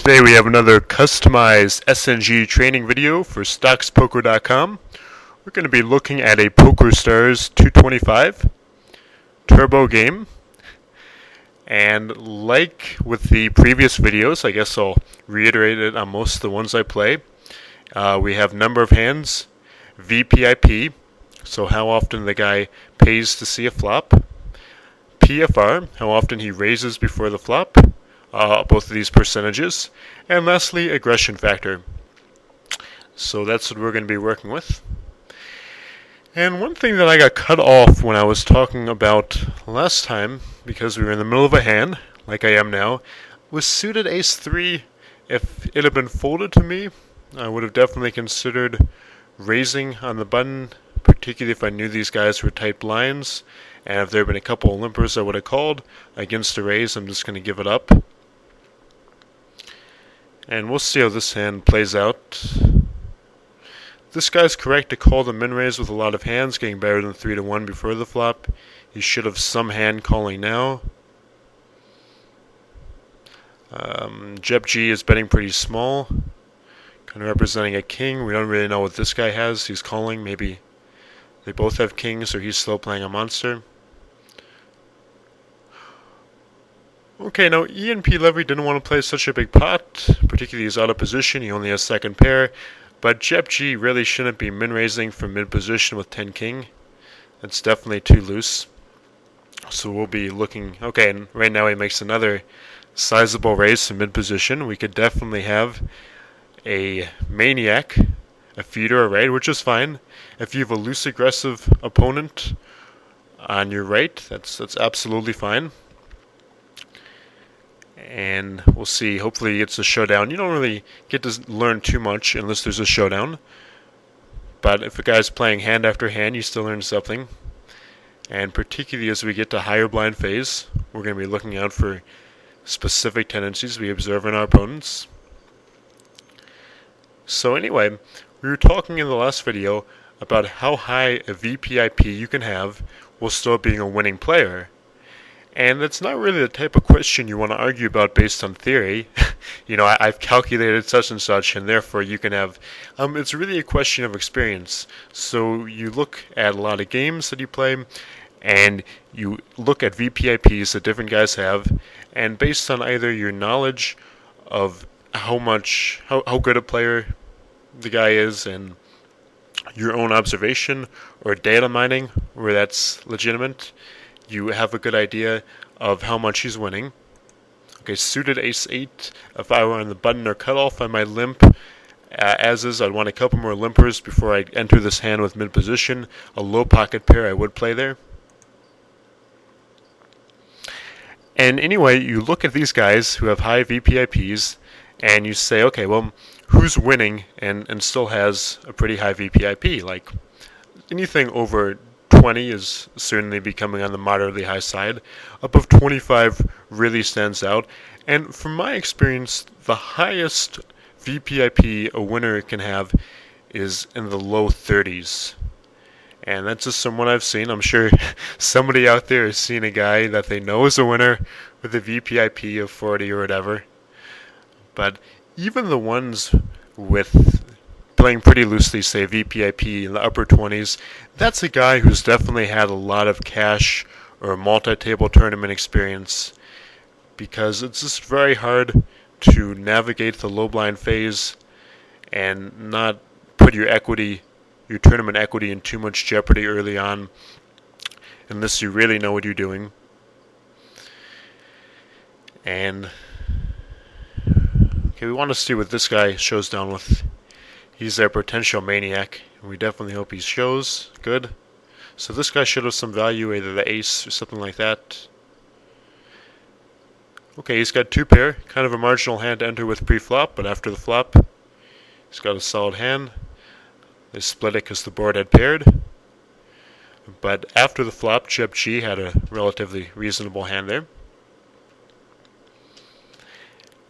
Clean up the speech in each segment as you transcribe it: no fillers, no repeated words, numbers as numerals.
Today we have another customized SNG training video for Stoxpoker.com. We're going to be looking at a PokerStars 225 turbo game. And like with the previous videos, I guess I'll reiterate it on most of the ones I play. We have number of hands, VPIP, so how often the guy pays to see a flop, PFR, how often he raises before the flop, both of these percentages, and lastly, aggression factor. So that's what we're going to be working with. And one thing that I got cut off when I was talking about last time, because we were in the middle of a hand, like I am now, was suited ace-3. If it had been folded to me, I would have definitely considered raising on the button, particularly if I knew these guys were tight blinds, and if there had been a couple of limpers I would have called. Against a raise, I'm just going to give it up. And we'll see how this hand plays out. This guy's correct to call the min-raise with a lot of hands, getting better than 3-1 before the flop. He should have some hand calling now. Jeb G is betting pretty small, kind of representing a king. We don't really know what this guy has. He's calling. Maybe they both have kings, or he's still playing a monster. Okay, now E&P Levy didn't want to play such a big pot, particularly he's out of position. He only has second pair. But Jeb G really shouldn't be min-raising from mid-position with 10 king. That's definitely too loose. So we'll be looking... Okay, and right now he makes another sizable raise from mid-position. We could definitely have a maniac, a feeder, a right, which is fine. If you have a loose aggressive opponent on your right, that's absolutely fine. And we'll see. Hopefully he gets a showdown. You don't really get to learn too much unless there's a showdown. But if a guy's playing hand after hand, you still learn something. And particularly as we get to higher blind phase, we're going to be looking out for specific tendencies we observe in our opponents. So anyway, we were talking in the last video about how high a VPIP you can have while still being a winning player. And that's not really the type of question you want to argue about based on theory. You know, I've calculated such and such, and therefore you can have... it's really a question of experience. So you look at a lot of games that you play, and you look at VPIPs that different guys have, and based on either your knowledge of how good a player the guy is, and your own observation, or data mining, where that's legitimate, you have a good idea of how much he's winning. Okay, suited ace-8. If I were on the button or cutoff, I might limp. As is, I'd want a couple more limpers before I enter this hand with mid-position. A low pocket pair I would play there. And anyway, you look at these guys who have high VPIPs, and you say, okay, well, who's winning and still has a pretty high VPIP? Like, anything over 20 is certainly becoming on the moderately high side. Above 25 really stands out. And from my experience, the highest VPIP a winner can have is in the low 30s. And that's just from what I've seen. I'm sure somebody out there has seen a guy that they know is a winner with a VPIP of 40 or whatever. But even the ones with playing pretty loosely, say VPIP in the upper 20s, that's a guy who's definitely had a lot of cash or multi-table tournament experience, because it's just very hard to navigate the low blind phase and not put your tournament equity in too much jeopardy early on, unless you really know what you're doing. And okay, we want to see what this guy shows down with. He's their potential maniac, and we definitely hope he shows good. So this guy should have some value, either the ace or something like that. Okay, he's got two pair, kind of a marginal hand to enter with pre-flop, but after the flop, he's got a solid hand. They split it because the board had paired. But after the flop, Jeb G had a relatively reasonable hand there.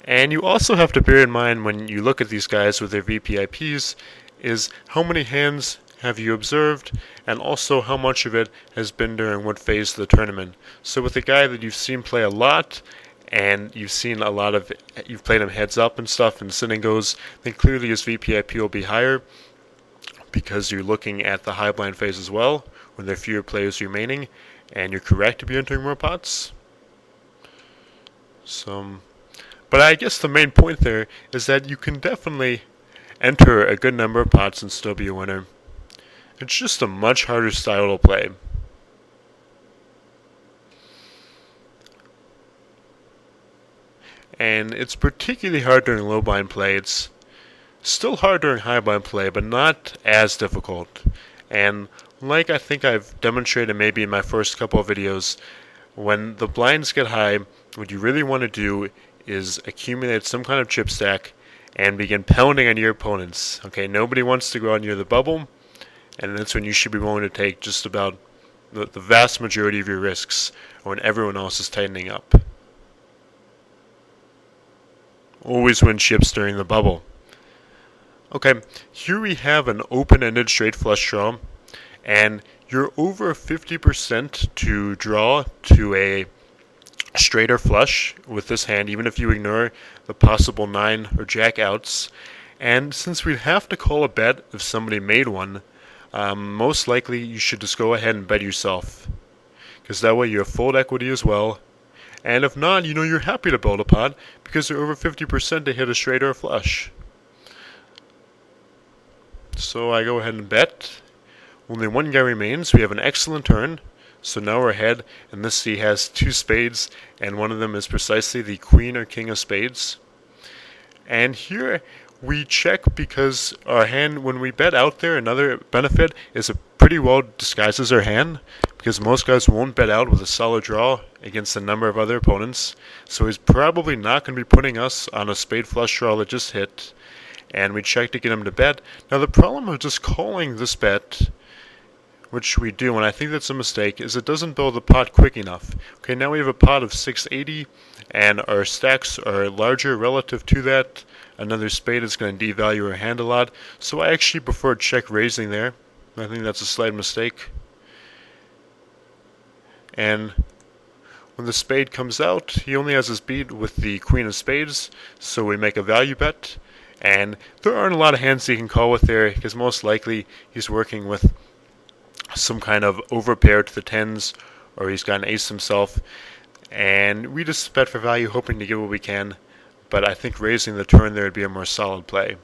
And you also have to bear in mind when you look at these guys with their VPIPs is how many hands have you observed, and also how much of it has been during what phase of the tournament. So with a guy that you've seen play a lot and you've played him heads up and stuff, and sitting goes, then clearly his VPIP will be higher because you're looking at the high blind phase as well, when there are fewer players remaining, and you're correct to be entering more pots. But I guess the main point there is that you can definitely enter a good number of pots and still be a winner. It's just a much harder style to play. And it's particularly hard during low blind play. It's still hard during high blind play, but not as difficult. And like I think I've demonstrated maybe in my first couple of videos, when the blinds get high, what you really want to do is accumulate some kind of chip stack and begin pounding on your opponents. Okay, nobody wants to go out near the bubble, and that's when you should be willing to take just about the vast majority of your risks when everyone else is tightening up. Always win chips during the bubble. Okay, here we have an open-ended straight flush draw, and you're over 50% to draw to a straight or flush with this hand, even if you ignore the possible 9 or jack outs. And since we'd have to call a bet if somebody made one, most likely you should just go ahead and bet yourself, because that way you have full equity as well. And if not, you're happy to build a pot because you're over 50% to hit a straight or a flush. So I go ahead and bet. Only one guy remains. We have an excellent turn. So now we're ahead, and this C has 2 spades, and one of them is precisely the queen or king of spades. And here we check because our hand, when we bet out there, another benefit is it pretty well disguises our hand, because most guys won't bet out with a solid draw against a number of other opponents. So he's probably not going to be putting us on a spade flush draw that just hit, and we check to get him to bet. Now the problem of just calling this bet, which we do, and I think that's a mistake, is it doesn't build the pot quick enough. Okay, now we have a pot of 680, and our stacks are larger relative to that. Another spade is going to devalue our hand a lot, so I actually prefer check raising there. I think that's a slight mistake. And when the spade comes out, he only has his beat with the queen of spades, so we make a value bet. And there aren't a lot of hands he can call with there, because most likely he's working with some kind of overpair to the 10s, or he's got an ace himself, and we just bet for value, hoping to get what we can, but I think raising the turn there would be a more solid play.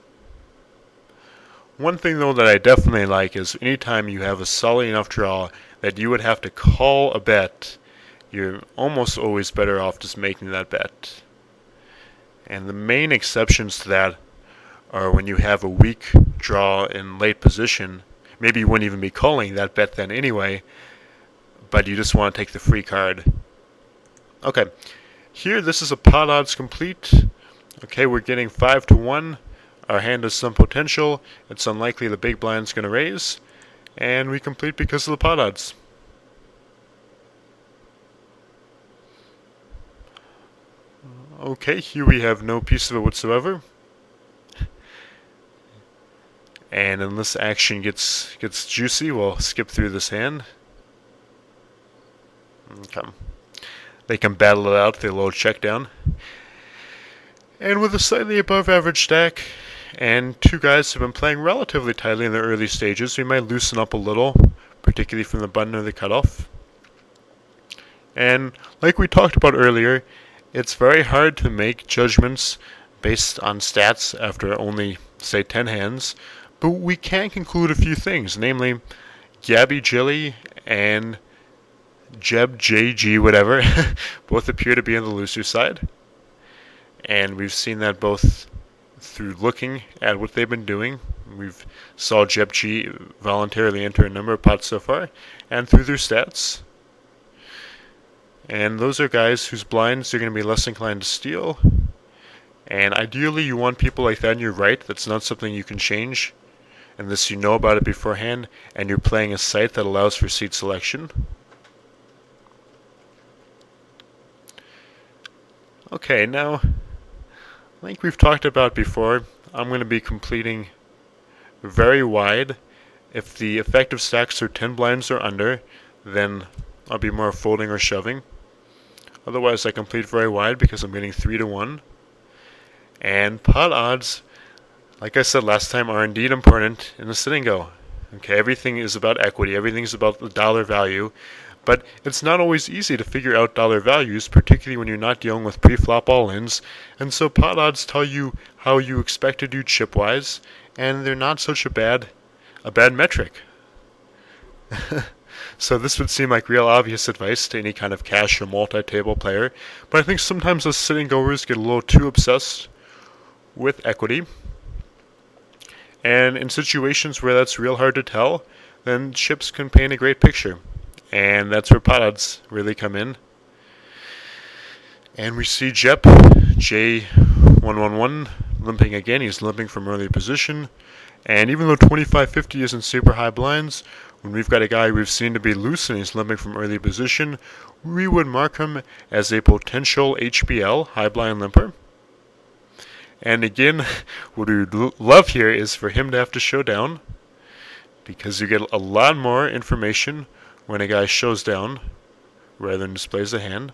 One thing though that I definitely like is anytime you have a solid enough draw that you would have to call a bet, you're almost always better off just making that bet. And the main exceptions to that are when you have a weak draw in late position. Maybe you wouldn't even be calling that bet then anyway, but you just want to take the free card. Okay, here this is a pot odds complete. Okay, we're getting 5-1. Our hand has some potential. It's unlikely the big blind's going to raise, and we complete because of the pot odds. Okay, here we have no piece of it whatsoever. And unless action gets juicy, we'll skip through this hand. Okay. They can battle it out, the low check down. And with a slightly above average stack, and 2 guys have been playing relatively tightly in the early stages, we might loosen up a little, particularly from the button or the cutoff. And like we talked about earlier, it's very hard to make judgments based on stats after only, say, 10 hands. But we can conclude a few things, namely Gabby Jilly and Jeb JG whatever both appear to be on the looser side. And we've seen that both through looking at what they've been doing. We've saw Jeb G voluntarily enter a number of pots so far, and through their stats. And those are guys whose blinds are going to be less inclined to steal. And ideally you want people like that in your right. That's not something you can change unless you know about it beforehand, and you're playing a site that allows for seat selection. Okay, now, like we've talked about before, I'm going to be completing very wide. If the effective stacks are 10 blinds or under, then I'll be more folding or shoving. Otherwise, I complete very wide because I'm getting 3-1. And pot odds, like I said last time, are indeed important in the sit and go. Okay, everything is about equity. Everything is about the dollar value. But it's not always easy to figure out dollar values, particularly when you're not dealing with pre-flop all-ins. And so pot odds tell you how you expect to do chip-wise, and they're not such a bad metric. So this would seem like real obvious advice to any kind of cash or multi-table player, but I think sometimes us sit and goers get a little too obsessed with equity. And in situations where that's real hard to tell, then chips can paint a great picture. And that's where pot odds really come in. And we see Jep, J111, limping again. He's limping from early position. And even though 2550 isn't super high blinds, when we've got a guy we've seen to be loose and he's limping from early position, we would mark him as a potential HBL, high blind limper. And again, what we would love here is for him to have to show down, because you get a lot more information when a guy shows down rather than displays a hand.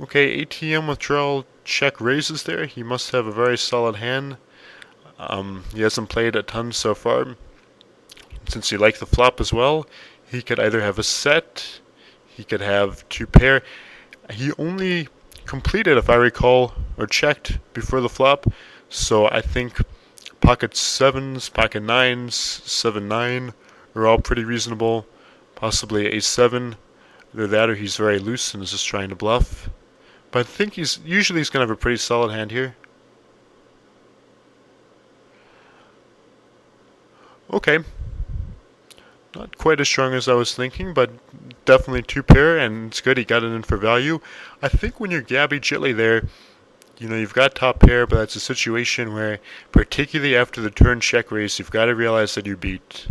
Okay, ATM withdrawal check raises there. He must have a very solid hand. He hasn't played a ton so far. Since he liked the flop as well, he could either have a set, he could have two pair. He only completed, if I recall, or checked before the flop, so I think pocket sevens, pocket nines, 7-9 are all pretty reasonable. Possibly ace-7, either that or he's very loose and is just trying to bluff. But I think he's going to have a pretty solid hand here. Okay. Not quite as strong as I was thinking, but definitely two pair, and it's good he got it in for value. I think when you're Gabby Jitley there, you've got top pair, but that's a situation where, particularly after the turn check raise, you've got to realize that you beat.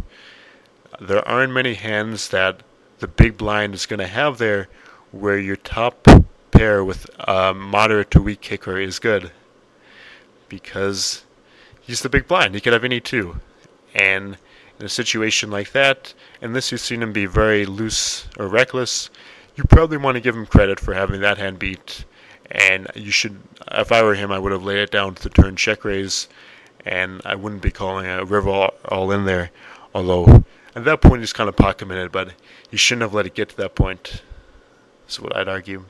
There aren't many hands that the big blind is going to have there where your top pair with a moderate to weak kicker is good. Because he's the big blind. He could have any two. And in a situation like that, unless you've seen him be very loose or reckless, you probably want to give him credit for having that hand beat. And you should, if I were him, I would have laid it down to the turn check raise, and I wouldn't be calling a river all in there. Although, at that point, he's kind of pot committed, but he shouldn't have let it get to that point. That's what I'd argue.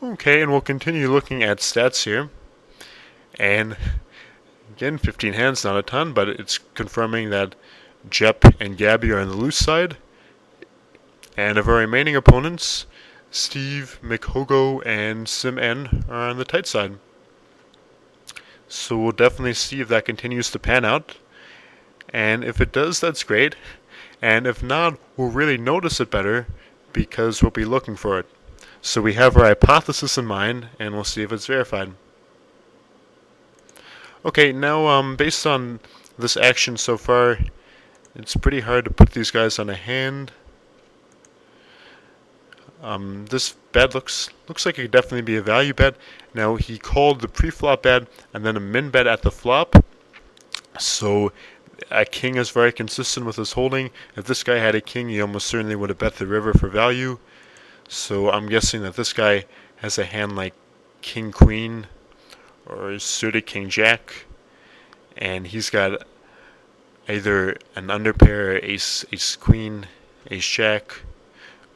Okay, and we'll continue looking at stats here. And again, 15 hands, not a ton, but it's confirming that Jep and Gabby are on the loose side. And of our remaining opponents, Steve, McHogo, and Sim-N are on the tight side. So we'll definitely see if that continues to pan out. And if it does, that's great. And if not, we'll really notice it better because we'll be looking for it. So we have our hypothesis in mind, and we'll see if it's verified. Okay, now based on this action so far, it's pretty hard to put these guys on a hand. This bet looks like it could definitely be a value bet. Now he called the pre-flop bet and then a min bet at the flop. So a king is very consistent with his holding. If this guy had a king, he almost certainly would have bet the river for value. So I'm guessing that this guy has a hand like king queen or suited king jack, and he's got either an underpair, ace queen, ace jack.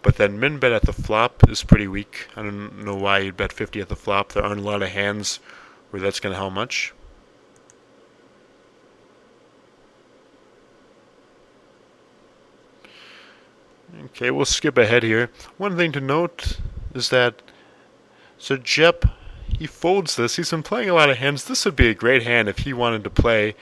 But then min bet at the flop is pretty weak. I don't know why you'd bet 50 at the flop. There aren't a lot of hands where that's going to help much. Okay, we'll skip ahead here. One thing to note is that, so Jep, he folds this. He's been playing a lot of hands. This would be a great hand if he wanted to play,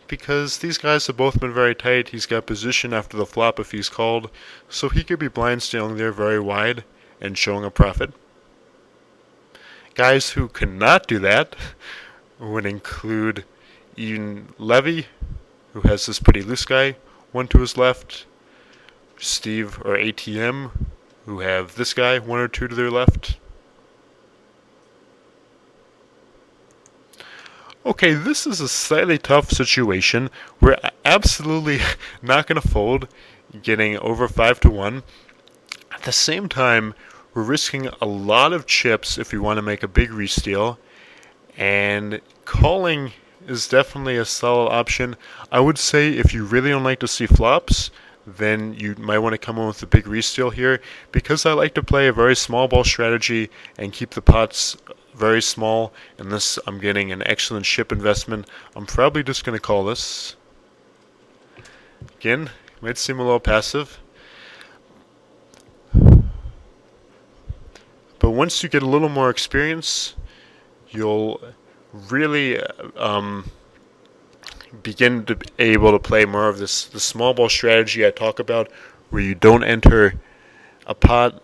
because these guys have both been very tight. He's got position after the flop if he's called, so he could be blind stealing there very wide and showing a profit. Guys who cannot do that would include Ian Levy, who has this pretty loose guy, one to his left, Steve or ATM, who have this guy, one or two to their left. Okay, this is a slightly tough situation. We're absolutely not going to fold, getting over 5 to 1. At the same time, we're risking a lot of chips if we want to make a big re-steal, and calling is definitely a solid option. I would say if you really don't like to see flops, then you might want to come in with a big re-steal here, because I like to play a very small ball strategy and keep the pots very small. Unless I'm getting an excellent chip investment, I'm probably just going to call this. Again, might seem a little passive, but once you get a little more experience, you'll really begin to be able to play more of the small ball strategy I talk about, where you don't enter a pot.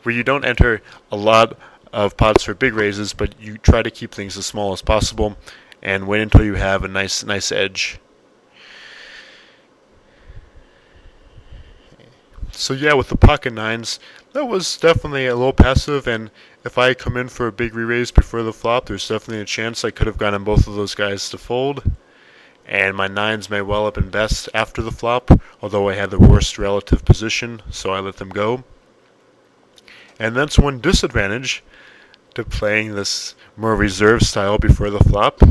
Where you don't enter a lot of pots for big raises, but you try to keep things as small as possible and wait until you have a nice edge. So yeah, with the pocket nines, that was definitely a little passive, and if I come in for a big re-raise before the flop, there's definitely a chance I could have gotten both of those guys to fold, and my nines may well have been best after the flop, although I had the worst relative position, so I let them go. And that's one disadvantage to playing this more reserve style before the flop,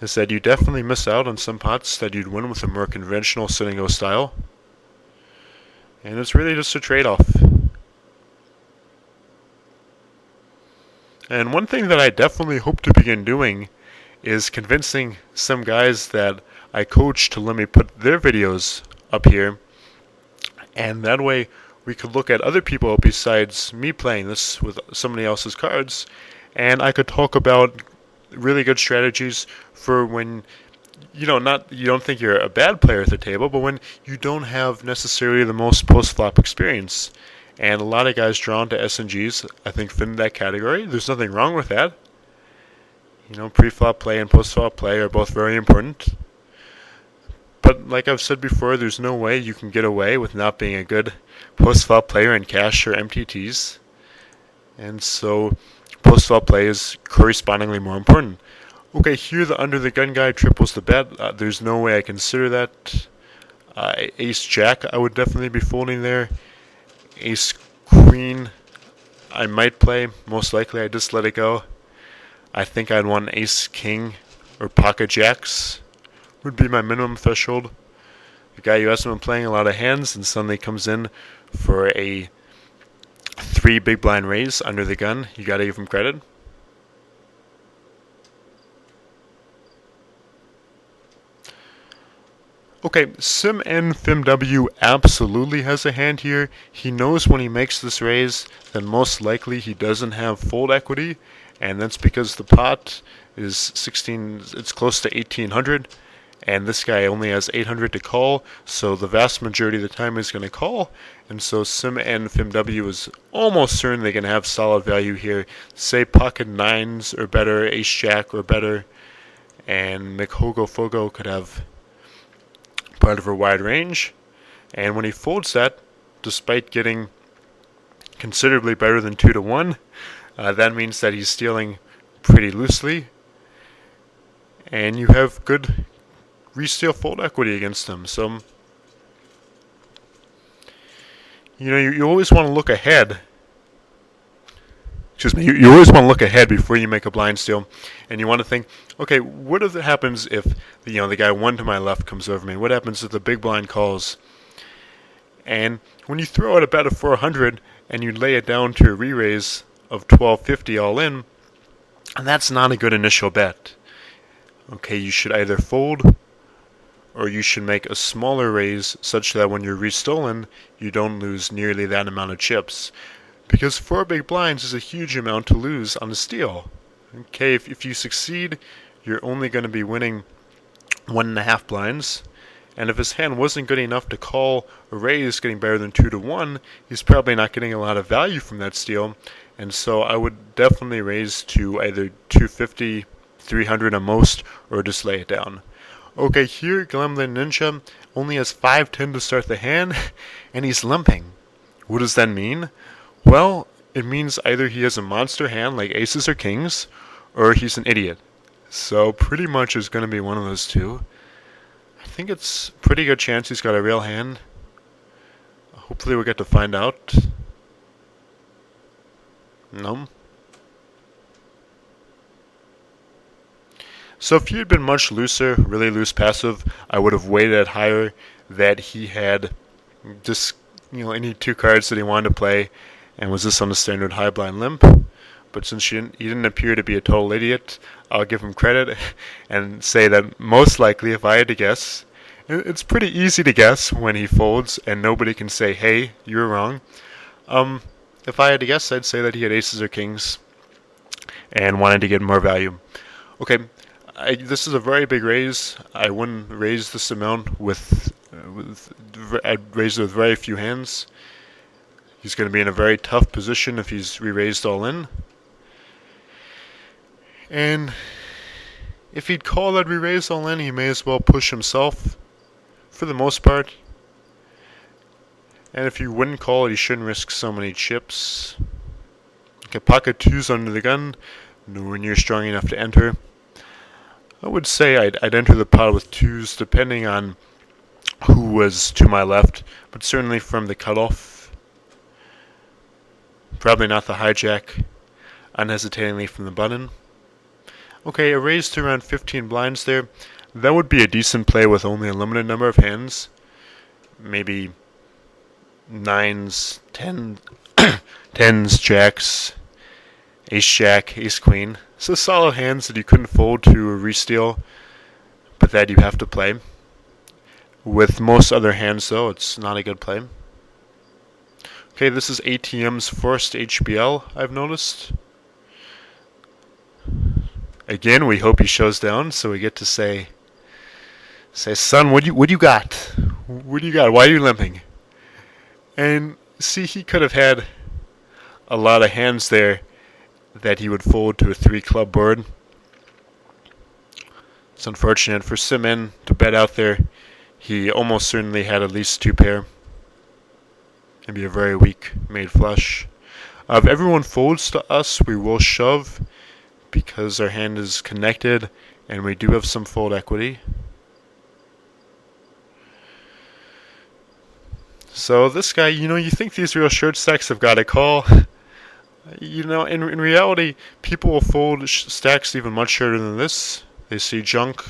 is that you definitely miss out on some pots that you'd win with a more conventional sit-and-go style. And it's really just a trade-off. And one thing that I definitely hope to begin doing is convincing some guys that I coach to let me put their videos up here. And that way we could look at other people besides me playing this with somebody else's cards, and I could talk about really good strategies for when you don't think you're a bad player at the table, but when you don't have necessarily the most post-flop experience. And a lot of guys drawn to SNGs, I think, fit in that category. There's nothing wrong with that. Pre-flop play and post-flop play are both very important. But like I've said before, there's no way you can get away with not being a good post-flop player in cash or MTTs. And so post-flop play is correspondingly more important. Okay, here the under the gun guy triples the bet. There's no way I consider that. Ace-Jack, I would definitely be folding there. Ace-Queen, I might play. Most likely I just let it go. I think I'd want Ace-King or Pocket Jacks would be my minimum threshold. The guy who hasn't been playing a lot of hands and suddenly comes in for a 3 big blind raise under the gun, you gotta give him credit. Okay, Sngman101 absolutely has a hand here. He knows when he makes this raise, then most likely he doesn't have fold equity, and that's because the pot is 16, it's close to 1800, and this guy only has 800 to call, so the vast majority of the time he's going to call, and so Sngman101 is almost certain they can have solid value here. Say pocket nines or better, ace-jack or better, and McHogo-Fogo could have part of a wide range, and when he folds that, despite getting considerably better than 2 to 1, that means that he's stealing pretty loosely, and you have good re-steal fold equity against him. So you always want to look ahead. You always want to look ahead before you make a blind steal, and you want to think, okay, what if it happens if the guy 1 to my left comes over me? What happens if the big blind calls? And when you throw out a bet of 400 and you lay it down to a re-raise of 1250 all in, and that's not a good initial bet. Okay, you should either fold or you should make a smaller raise such that when you're restolen, you don't lose nearly that amount of chips. Because 4 big blinds is a huge amount to lose on a steal. Okay, if you succeed, you're only going to be winning 1.5 blinds. And if his hand wasn't good enough to call a raise getting better than 2 to 1, he's probably not getting a lot of value from that steal. And so I would definitely raise to either 250, 300 at most, or just lay it down. Okay, here Gremlin Ninja only has 510 to start the hand, and he's limping. What does that mean? Well, it means either he has a monster hand like aces or kings, or he's an idiot. So pretty much it's going to be one of those two. I think it's a pretty good chance he's got a real hand. Hopefully we'll get to find out. No. So if he had been much looser, really loose passive, I would have weighted it higher that he had just, any two cards that he wanted to play and was just on the standard high blind limp. But since he didn't appear to be a total idiot, I'll give him credit and say that most likely, if I had to guess, it's pretty easy to guess when he folds and nobody can say, hey, you're wrong. If I had to guess, I'd say that he had aces or kings and wanted to get more value. Okay, this is a very big raise. I wouldn't raise this amount I'd raise it with very few hands. He's going to be in a very tough position if he's re-raised all in. And if he'd call that re-raise all in, he may as well push himself for the most part. And if you wouldn't call it, you shouldn't risk so many chips. Okay, pocket twos under the gun, nowhere near strong enough to enter. I would say I'd enter the pot with twos, depending on who was to my left, but certainly from the cutoff. Probably not the hijack, unhesitatingly from the button. Okay, a raise to around 15 blinds there. That would be a decent play with only a limited number of hands. Maybe 9s, 10s, jacks, ace jack, ace queen. So solid hands that you couldn't fold to a re-steal, but that you have to play. With most other hands, though, it's not a good play. Okay, this is ATM's first HBL, I've noticed. Again, we hope he shows down, so we get to say, son, what do you got? What do you got? Why are you limping? And see, he could have had a lot of hands there that he would fold to a 3-club board. It's unfortunate for Sngman to bet out there. He almost certainly had at least 2 pair. Maybe a very weak made flush. If everyone folds to us, we will shove because our hand is connected and we do have some fold equity. So this guy, you think these real short stacks have got a call. In reality, people will fold stacks even much shorter than this. They see junk.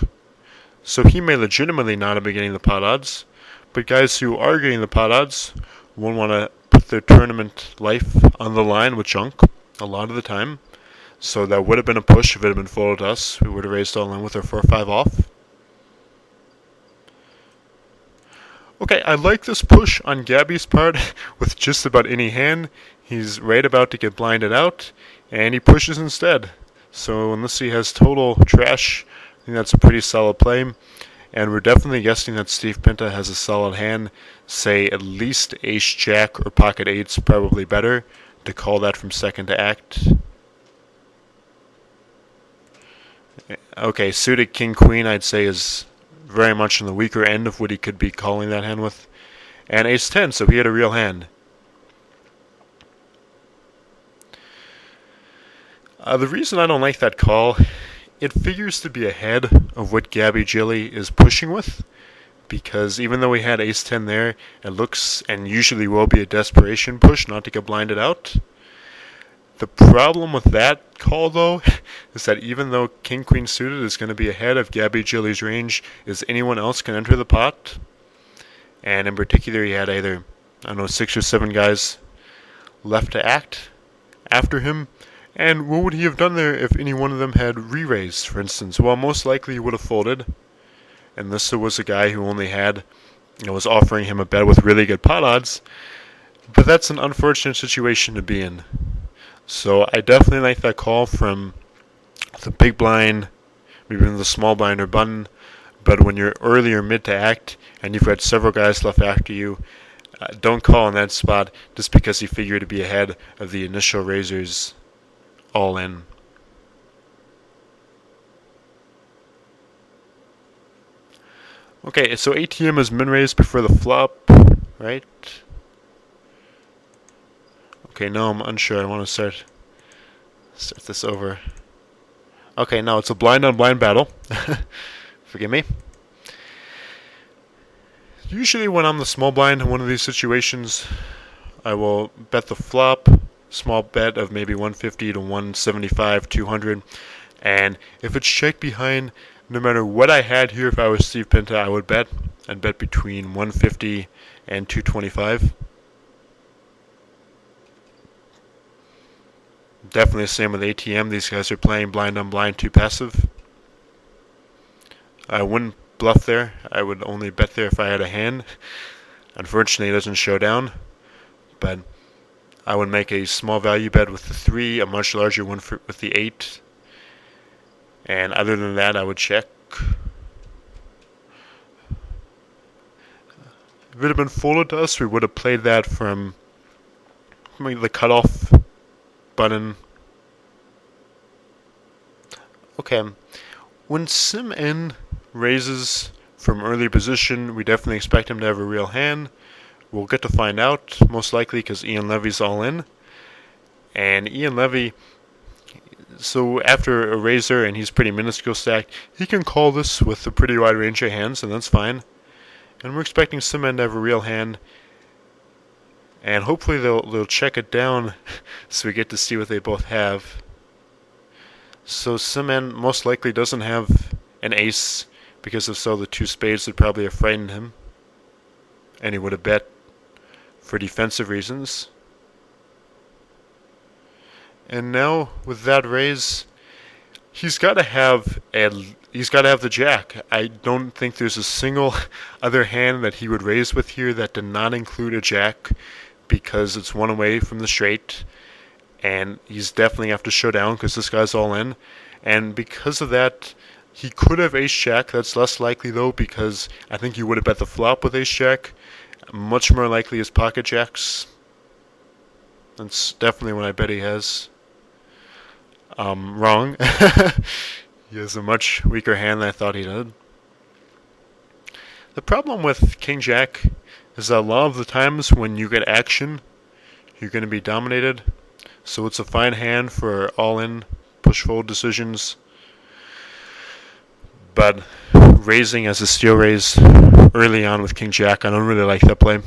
So he may legitimately not have been getting the pot odds. But guys who are getting the pot odds won't want to put their tournament life on the line with junk a lot of the time. So that would have been a push if it had been folded to us. We would have raised all in with our 4-5 off. Okay, I like this push on Gabby's part with just about any hand. He's right about to get blinded out, and he pushes instead. So unless he has total trash, I think that's a pretty solid play. And we're definitely guessing that Steve Pinta has a solid hand, say at least ace-jack or pocket 8's probably better to call that from second to act. Okay, suited king-queen I'd say is very much on the weaker end of what he could be calling that hand with. And ace-10, so he had a real hand. The reason I don't like that call, it figures to be ahead of what Gabby Jilly is pushing with, because even though we had ace-10 there, it looks and usually will be a desperation push not to get blinded out. The problem with that call, though, is that even though king-queen suited is going to be ahead of Gabby Jilly's range, is anyone else can enter the pot. And in particular, he had either, 6 or 7 guys left to act after him. And what would he have done there if any one of them had re-raised, for instance? Well, most likely he would have folded. And this was a guy who only had, was offering him a bet with really good pot odds. But that's an unfortunate situation to be in. So I definitely like that call from the big blind, maybe even the small blind or button. But when you're early or mid to act and you've got several guys left after you, don't call in that spot just because you figure to be ahead of the initial raisers all in. Okay, so ATM is min raised before the flop, right? Okay, no, I'm unsure. I want to start this over. Okay, now it's a blind on blind battle. Forgive me. Usually when I'm the small blind in one of these situations, I will bet the flop, small bet of maybe 150 to 175, 200, and if it's check behind, no matter what I had here, if I was Steve Pinta, I would bet. I'd bet between 150 and 225. Definitely the same with ATM. These guys are playing blind on blind, too passive. I wouldn't bluff there. I would only bet there if I had a hand. Unfortunately, it doesn't show down. But I would make a small value bet with the 3, a much larger one with the 8. And other than that, I would check. If it had been folded to us, we would have played that from the cutoff button. Okay, when Sngman101 raises from early position, we definitely expect him to have a real hand. We'll get to find out, most likely, because Ian Levy's all in. And Ian Levy, so after a raiser, and he's pretty minuscule stacked, he can call this with a pretty wide range of hands, and that's fine. And we're expecting Sngman101 to have a real hand. And hopefully they'll check it down so we get to see what they both have. So Sngman101 most likely doesn't have an ace, because if so, the 2 spades would probably have frightened him. And he would have bet for defensive reasons. And now with that raise, he's got to have the jack. I don't think there's a single other hand that he would raise with here that did not include a jack, because it's one away from the straight, and he's definitely have to show down because this guy's all in. And because of that, he could have ace jack. That's less likely though, because I think he would have bet the flop with ace jack. Much more likely is pocket jacks. That's definitely what I bet he has. Wrong. He has a much weaker hand than I thought he did. The problem with King Jack is that a lot of the times when you get action, you're going to be dominated. So it's a fine hand for all-in push-fold decisions. But raising as a steal raise early on with King Jack, I don't really like that play.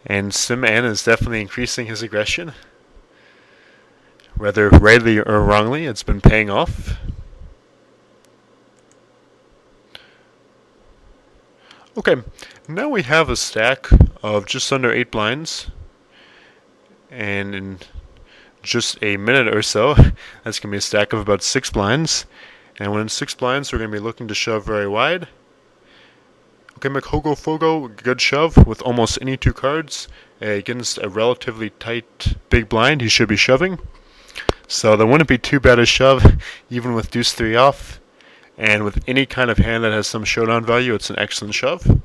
And Sngman101 is definitely increasing his aggression. Whether rightly or wrongly, it's been paying off. Okay, now we have a stack of just under 8 blinds. And in just a minute or so, that's going to be a stack of about 6 blinds. And when 6 blinds, we're going to be looking to shove very wide. Okay, McHogo Fogo, good shove with almost any 2 cards. Against a relatively tight big blind, he should be shoving. So that wouldn't be too bad a shove, even with deuce 3 off. And with any kind of hand that has some showdown value, it's an excellent shove.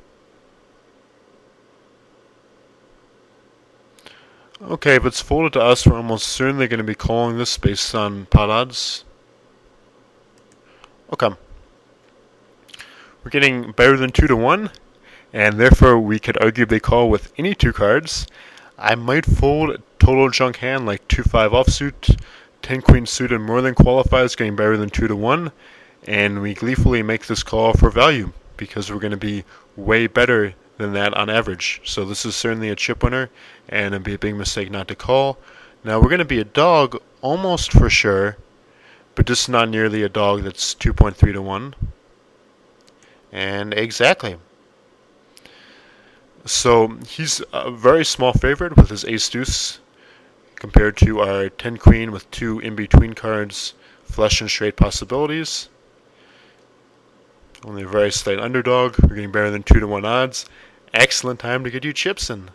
Okay, if it's folded to us, we're almost certainly going to be calling this based on pot odds. Okay. We're getting better than 2 to 1, and therefore we could arguably call with any 2 cards. I might fold a total junk hand like 2-5 offsuit, 10 queen suited more than qualifies, getting better than 2 to 1, and we gleefully make this call for value because we're going to be way better than that on average. So this is certainly a chip winner, and it'd be a big mistake not to call. Now we're going to be a dog almost for sure, but just not nearly a dog that's 2.3 to 1. And exactly. So he's a very small favorite with his ace deuce compared to our 10 queen with 2 in-between cards, flush and straight possibilities. Only a very slight underdog. We're getting better than 2 to 1 odds. Excellent time to get you chips in.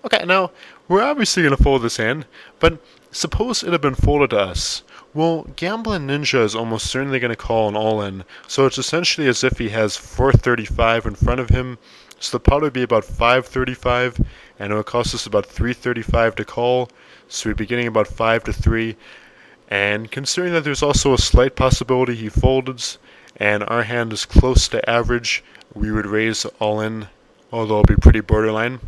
Okay, now we're obviously going to fold this hand, but suppose it had been folded to us. Well, Gambling Ninja is almost certainly going to call an all-in, so it's essentially as if he has 435 in front of him, so the pot would be about 535, and it would cost us about 335 to call, so we'd be getting about 5 to 3, And considering that there's also a slight possibility he folds, and our hand is close to average, we would raise all in, although it'll be pretty borderline.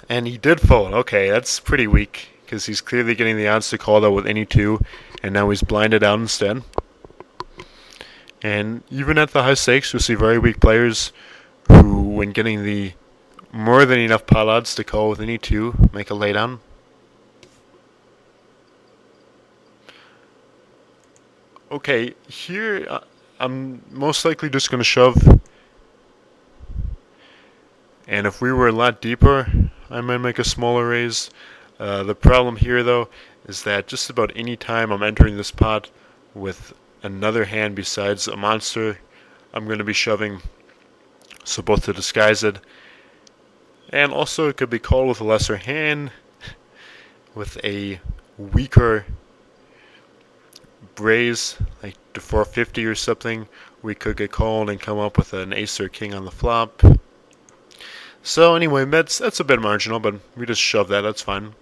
And he did fold. Okay, that's pretty weak, because he's clearly getting the odds to call that with any two, and now he's blinded out instead. And even at the high stakes, you'll see very weak players who, when getting the more than enough pot odds to call with any two, make a laydown. Okay, here I'm most likely just going to shove. And if we were a lot deeper, I might make a smaller raise. The problem here, though, is that just about any time I'm entering this pot with another hand besides a monster, I'm going to be shoving. So both to disguise it, and also it could be called with a lesser hand, with a weaker raise, like to 450 or something. We could get called and come up with an ace or king on the flop. So anyway, that's a bit marginal, but we just shove that, that's fine.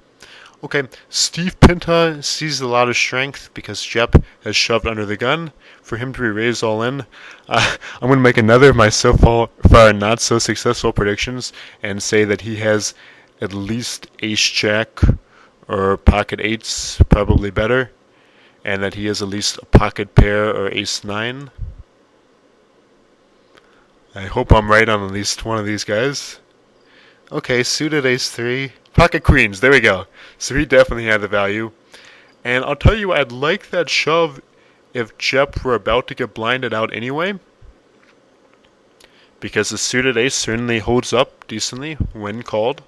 Okay, Steve Pinta sees a lot of strength because Jep has shoved under the gun. For him to be raised all in, I'm going to make another of my so far not so successful predictions and say that he has at least ace-jack or pocket eights, probably better, and that he has at least a pocket pair or ace-9. I hope I'm right on at least one of these guys. Okay, suited ace-3. Pocket queens, there we go. So he definitely had the value. And I'll tell you, I'd like that shove if Jep were about to get blinded out anyway. Because the suited ace certainly holds up decently when called.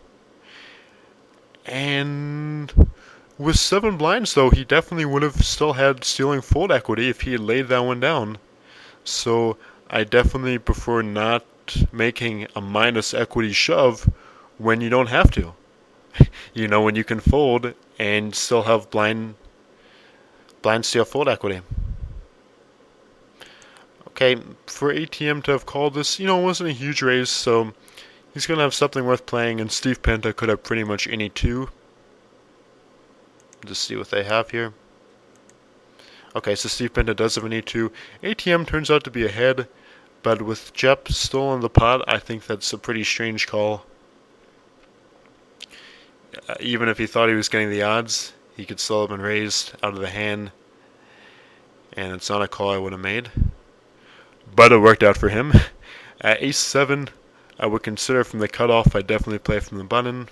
And with 7 blinds, though, he definitely would have still had stealing fold equity if he had laid that one down. So I definitely prefer not making a minus equity shove when you don't have to. You know, when you can fold and still have blind steal fold equity. Okay, for ATM to have called this, it wasn't a huge raise, so he's going to have something worth playing, and Steve Pinta could have pretty much any two. Just see what they have here. Okay, so Steve Pinta does have an E2. ATM turns out to be ahead, but with Jep still in the pot, I think that's a pretty strange call. Even if he thought he was getting the odds, he could still have been raised out of the hand, and it's not a call I would have made. But it worked out for him. At ace-7, I would consider from the cutoff. I definitely play from the button.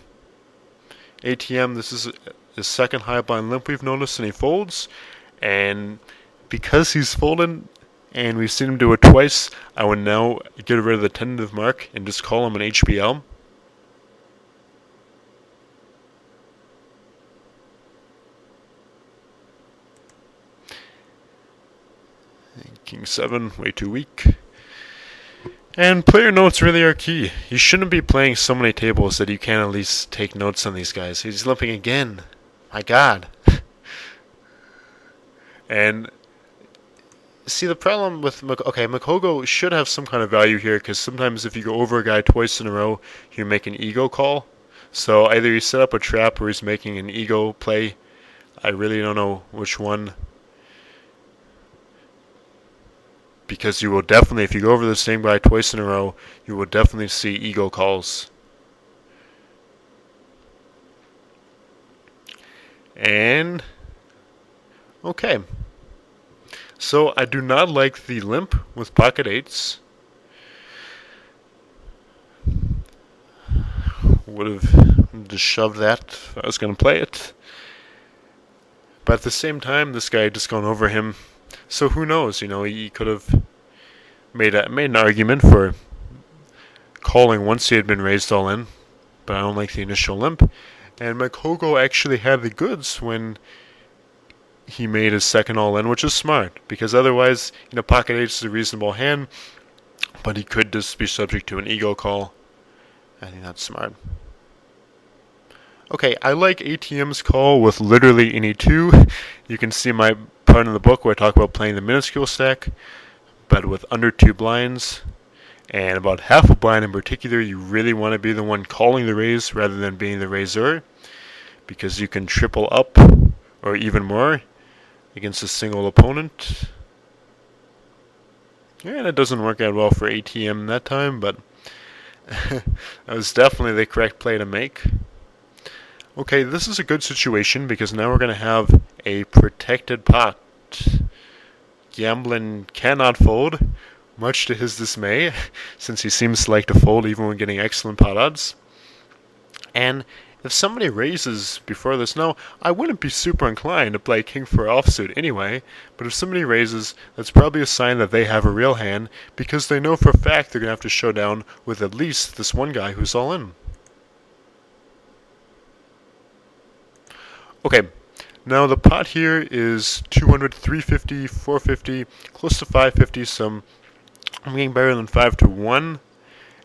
ATM, this is his second high blind limp we've noticed, and he folds. And because he's folded, and we've seen him do it twice, I would now get rid of the tentative mark and just call him an HBL. King 7, way too weak. And player notes really are key. You shouldn't be playing so many tables that you can't at least take notes on these guys. He's limping again. My God. And see, the problem with Makogo should have some kind of value here, because sometimes if you go over a guy twice in a row, you make an ego call. So either you set up a trap or he's making an ego play. I really don't know which one. Because you will definitely, if you go over the same guy twice in a row, you will definitely see ego calls. And, okay. So I do not like the limp with pocket eights. Would have just shoved that if I was going to play it. But at the same time, this guy had just gone over him. So who knows? He could have made an argument for calling once he had been raised all in, but I don't like the initial limp. And Makogo actually had the goods when he made his second all in, which is smart, because otherwise, pocket eight is a reasonable hand, but he could just be subject to an ego call. I think that's smart. Okay, I like ATM's call with literally any two. You can see my part in the book where I talk about playing the minuscule stack, but with under 2 blinds. And about half a blind in particular, you really want to be the one calling the raise rather than being the raiser, because you can triple up or even more against a single opponent. And it doesn't work out well for ATM that time, but that was definitely the correct play to make. Okay, this is a good situation because now we're going to have a protected pot. Gamblin cannot fold, much to his dismay, since he seems to like to fold even when getting excellent pot odds. And if somebody raises before this, now I wouldn't be super inclined to play king for offsuit anyway, but if somebody raises, that's probably a sign that they have a real hand, because they know for a fact they're going to have to show down with at least this one guy who's all in. Okay, now the pot here is 200, 350, 450, close to 550, so I'm getting better than 5 to 1.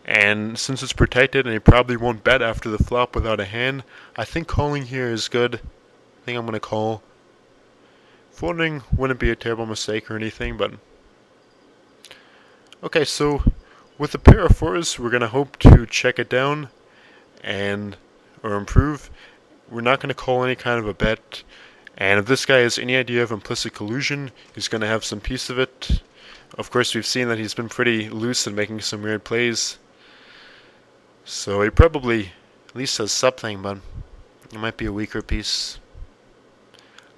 And since it's protected and he probably won't bet after the flop without a hand, I think calling here is good. I think I'm going to call. Folding wouldn't be a terrible mistake or anything, but... Okay, so with a pair of fours, we're going to hope to check it down or improve. We're not going to call any kind of a bet. And if this guy has any idea of implicit collusion, he's going to have some piece of it. Of course, we've seen that he's been pretty loose in making some weird plays. So he probably at least has something, but it might be a weaker piece.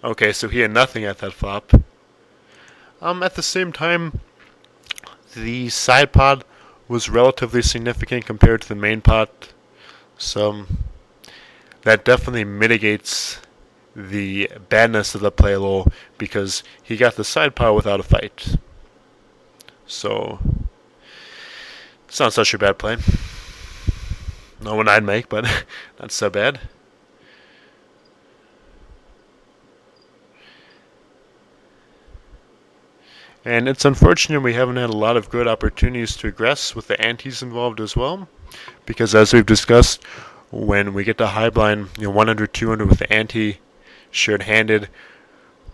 Okay, so he had nothing at that flop. At the same time, the side pot was relatively significant compared to the main pot. So that definitely mitigates the badness of the play low, because he got the side pot without a fight. So it's not such a bad play. Not one I'd make, but not so bad. And it's unfortunate we haven't had a lot of good opportunities to aggress with the antes involved as well, because as we've discussed, when we get to high blind, 100, 200 with the ante shared handed,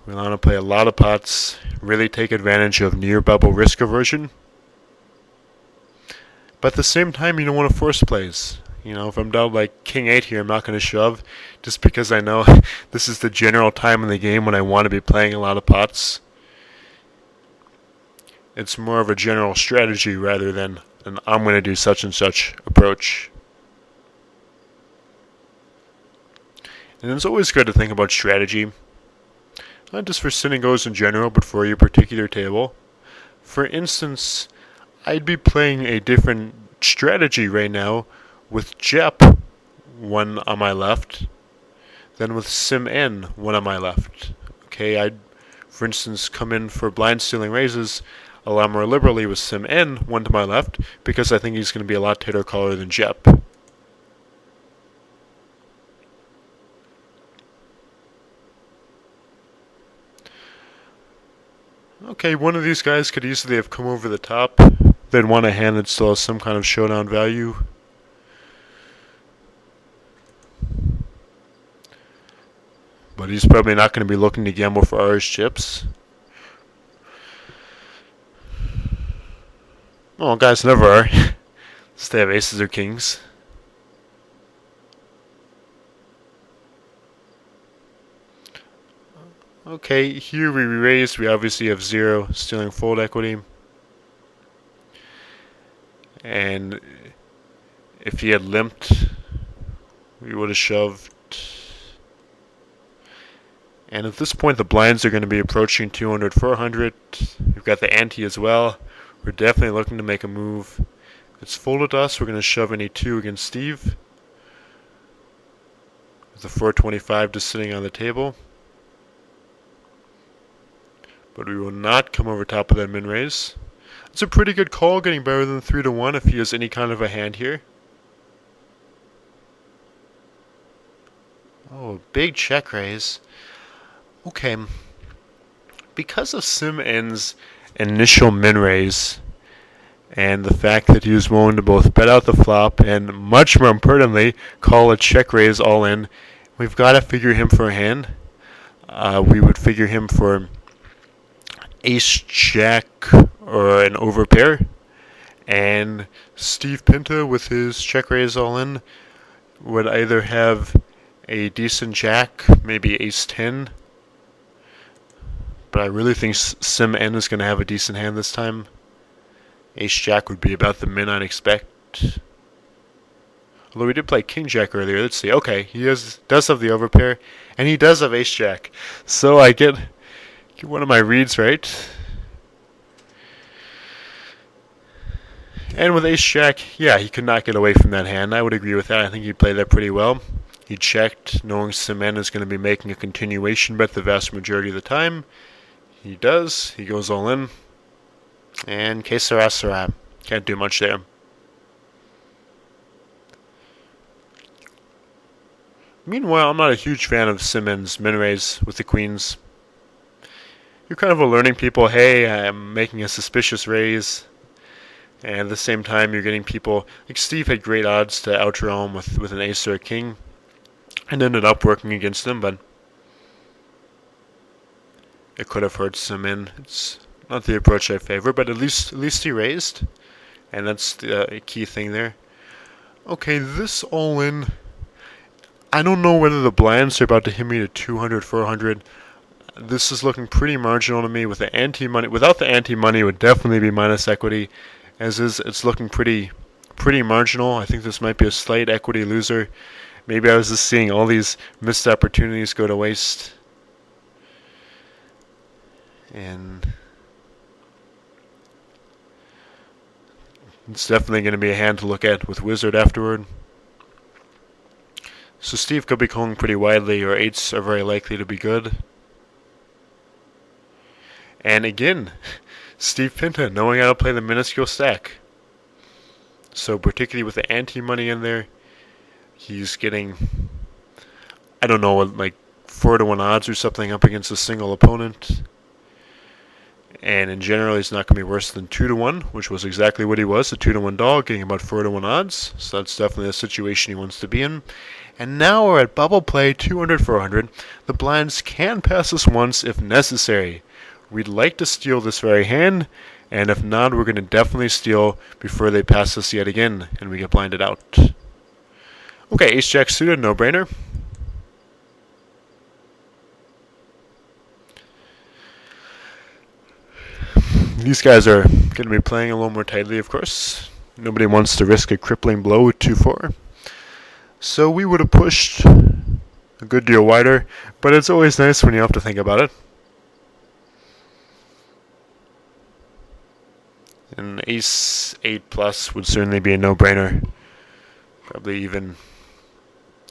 we want to play a lot of pots, really take advantage of near bubble risk aversion. But at the same time, you don't want to force plays. If I'm down like king 8 here, I'm not going to shove, just because I know this is the general time in the game when I want to be playing a lot of pots. It's more of a general strategy rather than an I'm going to do such and such approach. And it's always good to think about strategy, not just for sin and goes in general, but for your particular table. For instance, I'd be playing a different strategy right now with Jep, one on my left, than with Sngman101, one on my left. Okay, I'd, for instance, come in for blind stealing raises a lot more liberally with Sngman101, one to my left, because I think he's going to be a lot tighter caller than Jep. Okay, one of these guys could easily have come over the top. They'd want a hand that still has some kind of showdown value. But he's probably not going to be looking to gamble for Irish chips. Well, guys never are. They have aces or kings. Okay, here we raise. We obviously have 0, stealing fold equity. And if he had limped, we would have shoved. And at this point, the blinds are going to be approaching 200, 400. We've got the ante as well. We're definitely looking to make a move. If it's folded us, we're going to shove any 2 against Steve. With the 425 just sitting on the table. But we will not come over top of that min raise. It's a pretty good call, getting better than 3 to 1 if he has any kind of a hand here. Oh, big check raise. Okay. Because of Sngman101's initial min raise and the fact that he was willing to both bet out the flop and, much more importantly, call a check raise all in, we've got to figure him for a hand. We would figure him for ace jack or an overpair, And Steve Pinta with his check raise all in would either have a decent jack, maybe ace 10. But I really think Sngman101 is going to have a decent hand this time. Ace jack would be about the min I'd expect. Although we did play king jack earlier. Let's see. Okay, he does have the overpair, and he does have ace jack. So I get one of my reads right. And with ace jack, yeah, he could not get away from that hand. I would agree with that. I think he played that pretty well. He checked, knowing Sngman101 is going to be making a continuation bet the vast majority of the time. He does. He goes all in. And que sera, sera. Can't do much there. Meanwhile, I'm not a huge fan of Sngman101's min raise with the queens. You're kind of alerting people, hey, I'm making a suspicious raise. And at the same time, you're getting people, like Steve had great odds to outdraw him with an ace or a king. And ended up working against him, but it could have hurt Sngman101. It's not the approach I favor, but at least he raised. And that's the key thing there. Okay, this all in. I don't know whether the blinds are about to hit me to 200, 400. This is looking pretty marginal to me. With the anti-money, without the anti-money, it would definitely be minus equity. As is, it's looking pretty marginal. I think this might be a slight equity loser. Maybe I was just seeing all these missed opportunities go to waste. And it's definitely going to be a hand to look at with Wizard afterward. So Steve could be calling pretty widely, or eights are very likely to be good. And again, Steve Pinta knowing how to play the minuscule stack. So particularly with the anti-money in there, he's getting, I don't know, like 4-to-1 odds or something up against a single opponent. And in general, he's not going to be worse than 2-to-1, which was exactly what he was, a 2-to-1 dog, getting about 4-to-1 odds. So that's definitely a situation he wants to be in. And now we're at bubble play, 200, 400. The blinds can pass us once if necessary. We'd like to steal this very hand, and if not, we're going to definitely steal before they pass us yet again, and we get blinded out. Okay, ace-jack suited, no-brainer. These guys are going to be playing a little more tightly, of course. Nobody wants to risk a crippling blow with 2-4. So we would have pushed a good deal wider, but it's always nice when you have to think about it. An ace 8 plus would certainly be a no-brainer. Probably even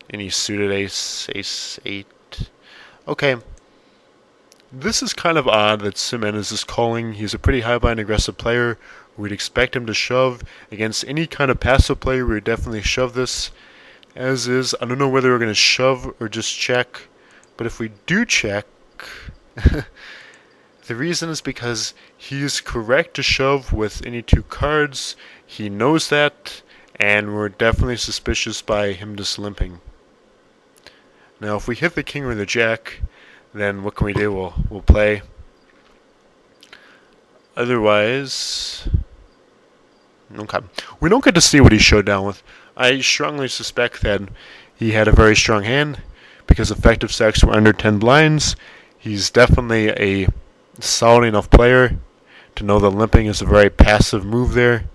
any suited ace, ace 8. Okay. This is kind of odd that Sngman101 is just calling. He's a pretty high blind aggressive player. We'd expect him to shove. Against any kind of passive player, we would definitely shove this. As is, I don't know whether we're going to shove or just check. But if we do check, the reason is because he's correct to shove with any 2 cards. He knows that, and we're definitely suspicious by him just limping. Now, if we hit the king or the jack, then what can we do? We'll play. Otherwise, okay. We don't get to see what he showed down with. I strongly suspect that he had a very strong hand because effective stacks were under 10 blinds. He's definitely a solid enough player to know that limping is a very passive move there.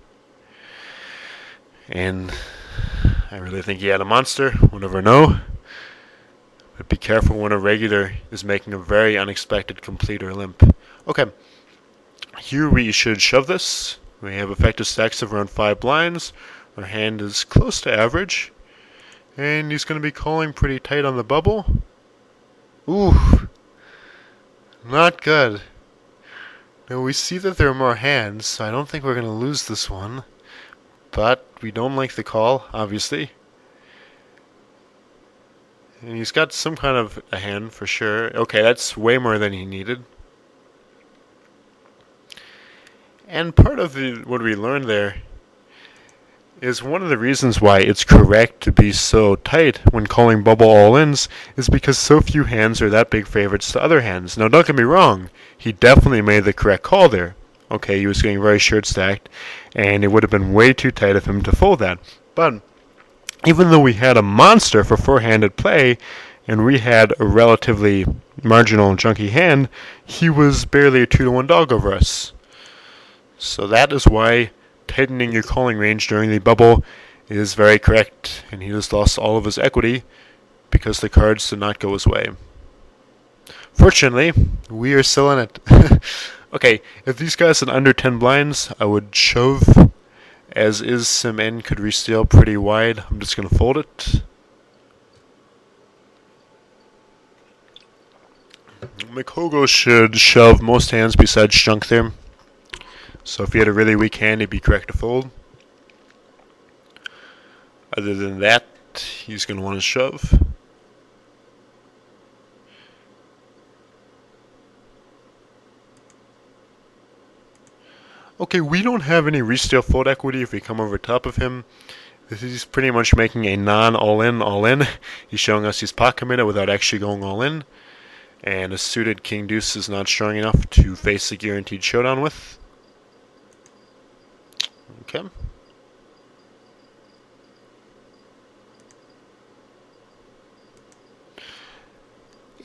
And I really think he had a monster. We'll never know. But be careful when a regular is making a very unexpected complete or limp. Okay. Here we should shove this. We have effective stacks of around 5 blinds. Our hand is close to average. And he's going to be calling pretty tight on the bubble. Ooh. Not good. Now we see that there are more hands, so I don't think we're going to lose this one. But we don't like the call, obviously. And he's got some kind of a hand for sure. Okay, that's way more than he needed. And part of what we learned there is one of the reasons why it's correct to be so tight when calling bubble all-ins is because so few hands are that big favorites to other hands. Now, don't get me wrong. He definitely made the correct call there. Okay, he was getting very short stacked. and it would have been way too tight of him to fold that. But even though we had a monster for four-handed play, and we had a relatively marginal and junky hand, he was barely a 2-to-1 dog over us. So that is why tightening your calling range during the bubble is very correct, and he just lost all of his equity because the cards did not go his way. Fortunately, we are still in it. Okay, if these guys had under 10 blinds, I would shove, as is Sngman101 could re-steal pretty wide. I'm just going to fold it. Mikogo should shove most hands besides junk there. So if he had a really weak hand, he'd be correct to fold. Other than that, he's going to want to shove. Okay, we don't have any re-steal fold equity if we come over top of him. He's pretty much making a non-all-in, all-in. He's showing us he's pot committed without actually going all-in. And a suited King Deuce is not strong enough to face a guaranteed showdown with. Okay.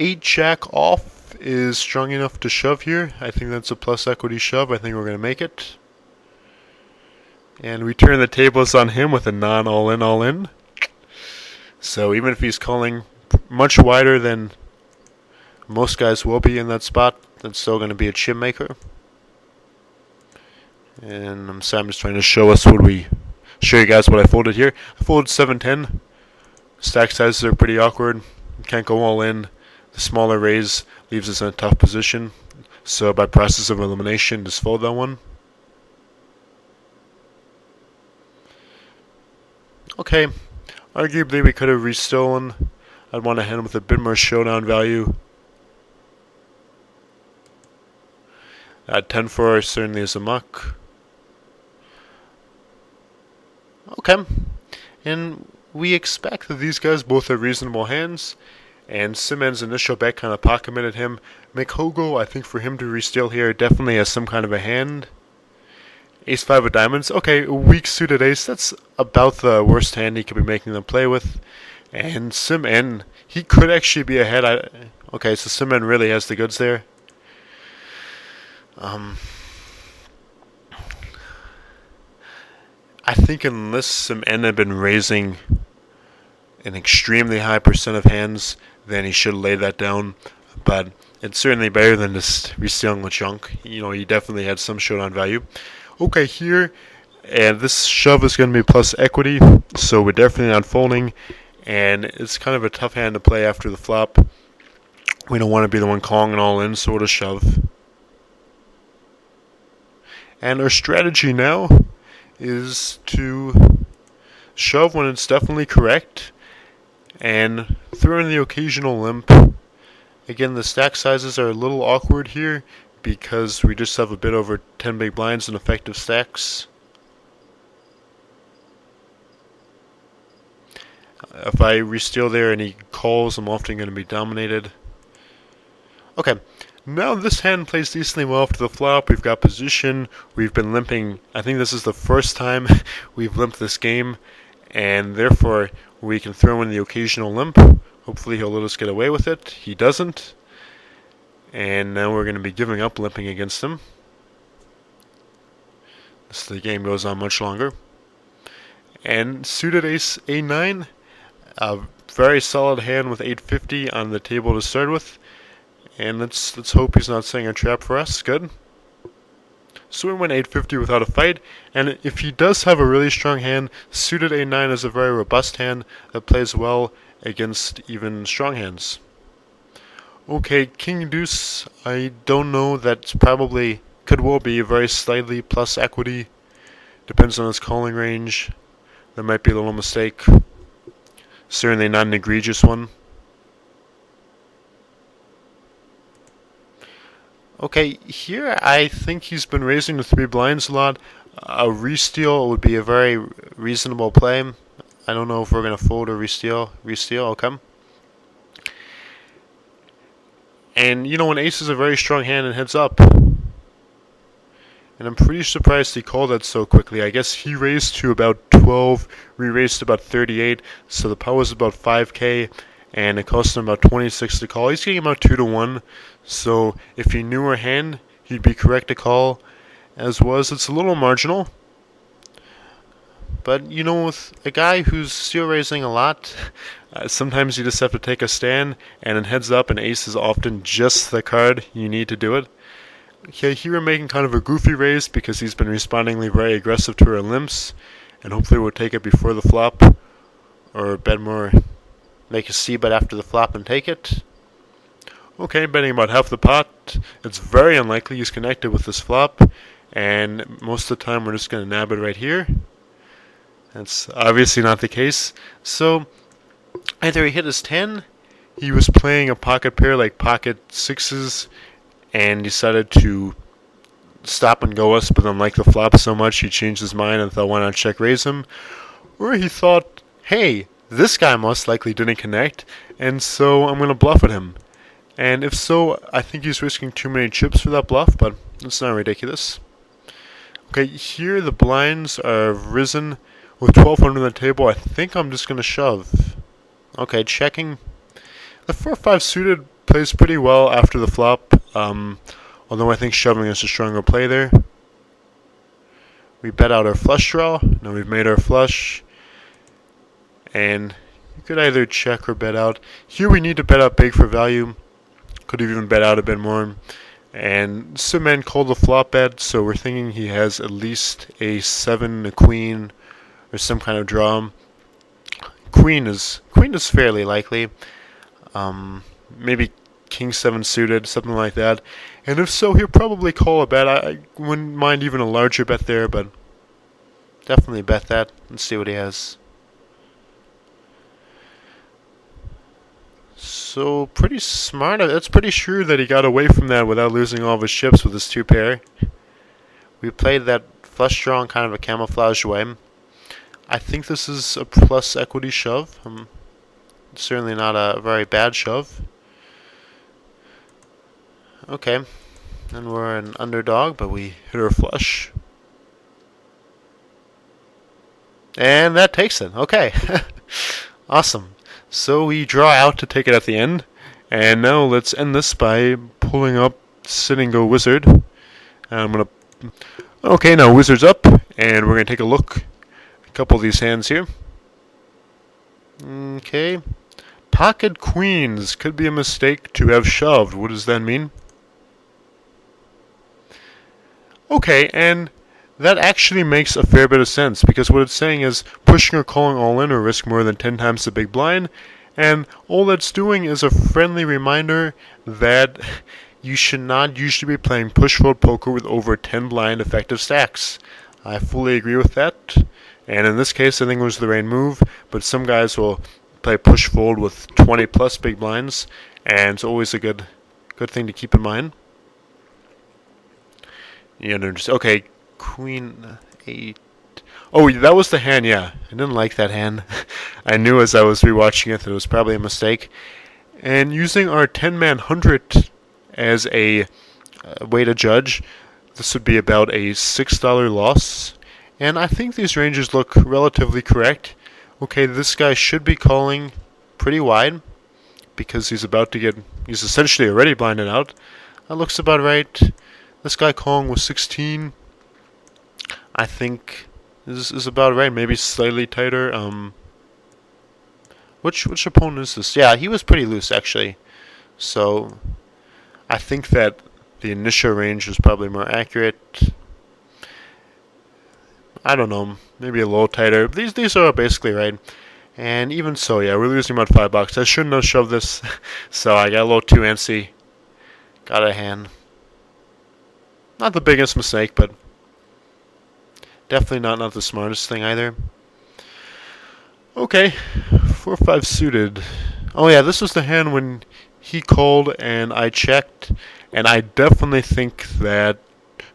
Eight jack off is strong enough to shove here. I think that's a plus equity shove. I think we're going to make it. And we turn the tables on him with a non-all-in, all-in. So even if he's calling much wider than most guys will be in that spot, that's still going to be a chip maker. And I'm just trying to show you guys what I folded here. I folded 7-10. Stack sizes are pretty awkward. Can't go all in. The smaller raise leaves us in a tough position. So by process of elimination, just fold that one. Okay. Arguably we could have restolen. I'd want to hit him with a bit more showdown value. 10-4 certainly is a muck. Okay. And we expect that these guys both have reasonable hands. And Sngman101's initial bet kind of pot committed him. Mikogo, I think for him to re-steal here, definitely has some kind of a hand. Ace-5 of diamonds. Okay, a weak suited ace. That's about the worst hand he could be making them play with. And Sngman101, he could actually be ahead. Okay, so Sngman101 really has the goods there. I think unless Sngman101 had been raising an extremely high percent of hands, then he should lay that down. But it's certainly better than just re-stealing with junk. You know, he definitely had some showdown value. Okay, here, and this shove is going to be plus equity, so we're definitely not folding. And it's kind of a tough hand to play after the flop. We don't want to be the one calling it all in, so we'll just shove. And our strategy now is to shove when it's definitely correct and throw in the occasional limp. Again, the stack sizes are a little awkward here because we just have a bit over 10 big blinds in effective stacks. If I re-steal there and he calls, I'm often going to be dominated. Okay. Now this hand plays decently well after the flop. We've got position. We've been limping. I think this is the first time we've limped this game, and therefore we can throw in the occasional limp. Hopefully he'll let us get away with it. He doesn't. And now we're going to be giving up limping against him. So the game goes on much longer. And suited ace A9. A very solid hand with 850 on the table to start with. And let's hope he's not setting a trap for us. Good. So we went 850 without a fight. And if he does have a really strong hand, suited A9 is a very robust hand that plays well against even strong hands. Okay, King Deuce, I don't know. That's probably could well be a very slightly plus equity. Depends on his calling range. There might be a little mistake. Certainly not an egregious one. Okay, here I think he's been raising the 3 blinds a lot. A re-steal would be a very reasonable play. I don't know if we're going to fold or re-steal. Re-steal, okay. And, you know, when ace is a very strong hand and heads up, And I'm pretty surprised he called that so quickly. I guess he raised to about 12, we raised to about 38, so the pot was about 5k, and it cost him about 26 to call. He's getting about 2 to 1, so if he knew our hand, he'd be correct to call. As was, it's a little marginal. But, you know, with a guy who's still raising a lot, sometimes you just have to take a stand, and in heads up, an ace is often just the card you need to do it. Okay, here we're making kind of a goofy raise because he's been responding very aggressive to our limps, and hopefully we'll take it before the flop, or bet more, make a c-bet after the flop and take it. Okay, betting about half the pot. It's very unlikely he's connected with this flop, and most of the time we're just going to nab it right here. That's obviously not the case. So either he hit his 10, he was playing a pocket pair like pocket sixes, and decided to stop and go us, but then liked the flop so much he changed his mind and thought, why not check raise him? Or he thought, hey, this guy most likely didn't connect, and so I'm going to bluff at him. And if so, I think he's risking too many chips for that bluff, but it's not ridiculous. Okay, here the blinds are risen with 1200 on the table. I think I'm just going to shove. Okay, checking. The 4-5 suited plays pretty well after the flop, although I think shoving is a stronger play there. We bet out our flush draw. Now we've made our flush. And you could either check or bet out. Here we need to bet out big for value. Could have even bet out a bit more. And Sngman called the flop bet, so we're thinking he has at least a 7, a queen, or some kind of draw. Queen is fairly likely. Maybe king 7 suited, something like that. And if so, he'll probably call a bet. I wouldn't mind even a larger bet there, but definitely bet that and see what he has. So pretty smart. It's pretty sure that he got away from that without losing all of his chips with his 2 pair. We played that flush draw in kind of a camouflage way. I think this is a plus equity shove. Certainly not a very bad shove. Okay, and we're an underdog, but we hit our flush. And that takes it. Okay, awesome. So we draw out to take it at the end. And now let's end this by pulling up Sit and Go Wizard. Okay, now Wizard's up, and we're going to take a look at a couple of these hands here. Okay. Pocket queens could be a mistake to have shoved. What does that mean? Okay, and that actually makes a fair bit of sense, because what it's saying is pushing or calling all in or risk more than 10 times the big blind, and all that's doing is a friendly reminder that you should not usually be playing push-fold poker with over 10 blind effective stacks. I fully agree with that, and in this case I think it was the right move, but some guys will play push-fold with 20 plus big blinds, and it's always a good thing to keep in mind. Yeah, okay, Queen 8. Oh, that was the hand, yeah. I didn't like that hand. I knew as I was rewatching it that it was probably a mistake. And using our 10-man 100 as a way to judge, this would be about a $6 loss. And I think these ranges look relatively correct. Okay, this guy should be calling pretty wide because he's essentially already blinded out. That looks about right. This guy calling with 16, I think is about right. Maybe slightly tighter. Which opponent is this? Yeah, he was pretty loose actually. So I think that the initial range was probably more accurate. I don't know, maybe a little tighter. These are basically right. And even so, yeah, we're losing about $5. I shouldn't have shoved this, so I got a little too antsy. Got a hand. Not the biggest mistake, but definitely not the smartest thing either. Okay, 4-5 suited. Oh yeah, this was the hand when he called and I checked, and I definitely think that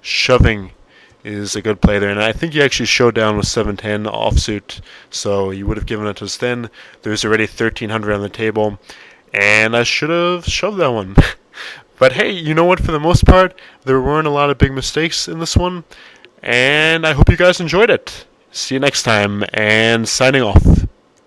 shoving is a good play there, and I think he actually showed down with 7-10 offsuit, so he would have given it to us then. There's already 1300 on the table, and I should have shoved that one. But hey, you know what? For the most part, there weren't a lot of big mistakes in this one, and I hope you guys enjoyed it. See you next time, and signing off.